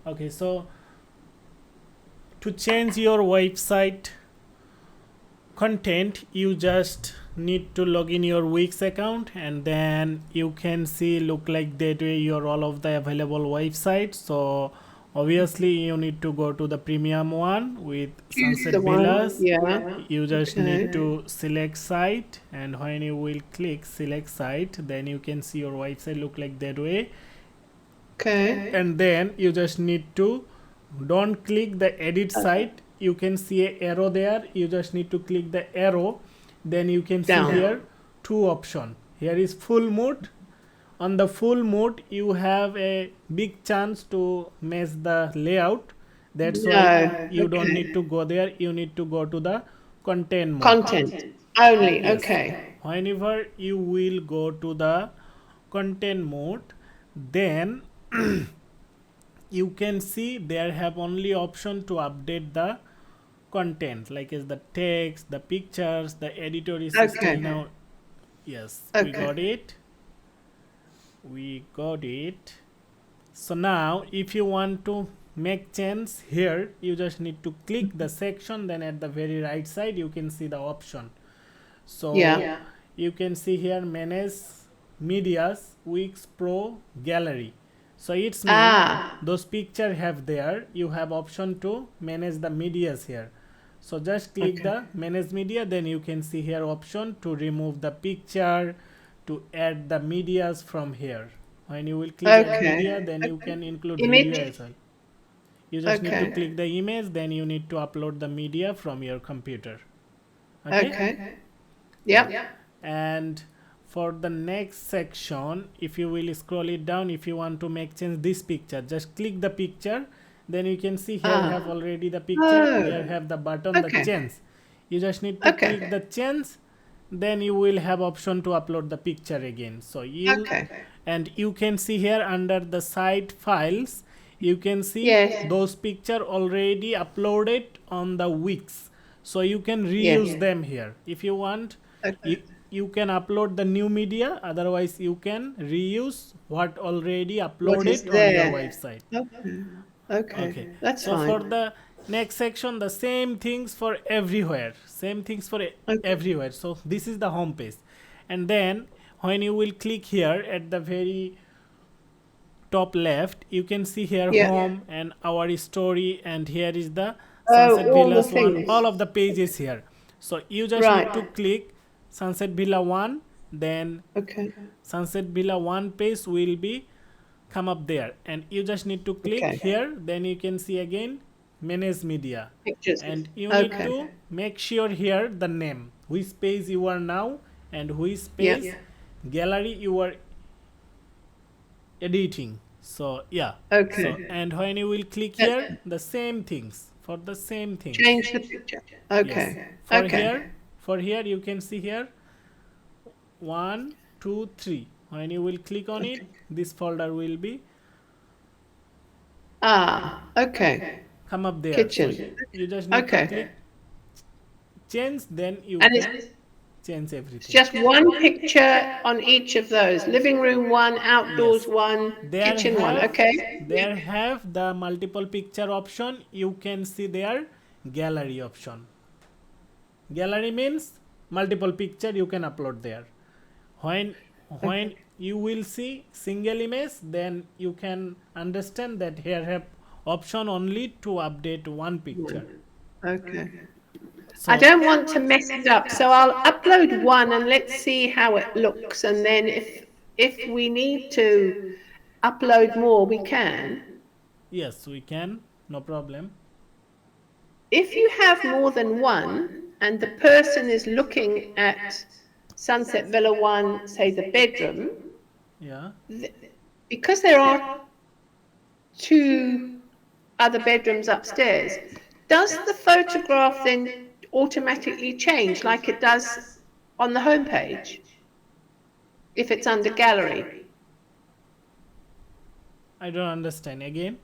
Okay, so to change your website content, you just need to log in your Wix account, and then you can see look like that way your all of the available websites. So obviously you need to go to the premium one with Choose Sunset the one. Villas. Yeah. You just need Okay. to select site, and when you will click select site, then you can see your website look like that way. Okay. And then you just need to don't click the edit site. You can see a arrow there, you just need to click the arrow. Then you can see Down. here two option. Here is full mode. On the full mode you have a big chance to mess the layout. That's why No. you don't need Okay. to go there, you need to go to the content mode. Content only. Yes, Okay. whenever you will go to the content mode, then you can see there have only option to update the content, like is the text, the pictures, the editor is still Okay. now. Yes, we got Okay. it, we got it. So now if you want to make change here, you just need to click the section, then at the very right side you can see the option. So Yeah. you can see here manage medias, Wix Pro gallery. So it's mean Ah. those picture have there, you have option to manage the medias here. So just click Okay. the manage media, then you can see here option to remove the picture, to add the medias from here. When you will click add media, Okay. then you Okay. can include video as Image. well. You just need to Okay. click the image, then you need to upload the media from your computer. Okay. Okay. Yeah. Yep. And for the next section, if you will scroll it down, if you want to make change this picture, just click the picture. Then you can see here have Ah. already the picture, here Oh. have the button the Okay. change. You just need to click Okay. the change, then you will have option to upload the picture again. So you, Okay. and you can see here under the site files, you can see Yes. those picture already uploaded on the Wix. So you can reuse Yes. them here if you want. Okay. You can upload the new media, otherwise you can reuse what already What is uploaded on your there? website. Okay. Okay, Okay. That's so for fine. the next section, the same things for everywhere, same things for Okay. everywhere. So this is the home page, and then when you will click here at the very top left, you can see here Yeah. home and our story, and here is the Oh, Sunset all the Villas one, things. all of the pages here. So you just need to Right. click Sunset Villa 1, then Okay. Sunset Villa 1 page will be come up there, and you just need to click Okay. here, then you can see again manage media, Pictures. and you need Okay. to make sure here the name, which page you are now, and which Yeah. page gallery you are editing. So yeah, so Okay. and when you will click Uh, here, the same things for the same things. Change the picture. Yes, Okay. for Okay. here, for here you can see here 1 2 3. When you will click on it, Okay. this folder will be Ah. Okay. come up there. So Kitchen. you just need to Okay. click change, then you And can it's change everything. just one picture on each of those. Living room one, outdoors Yes, one, there kitchen one. have Okay. there have the multiple picture option. You can see there gallery option. Gallery means multiple picture you can upload there. when Okay. when you will see single image, then you can understand that here have option only to update one picture. One. Okay. I So don't want to mess it up, so I'll upload one and let's see how it looks. And then if we need to upload more, we can. yes, we can, no problem. If you have more than one and the person is looking at Sunset Villa One, say the bedroom, Yeah, because there are two other bedrooms upstairs, does the photograph then automatically change like it does on the homepage if it's under gallery? I don't understand again.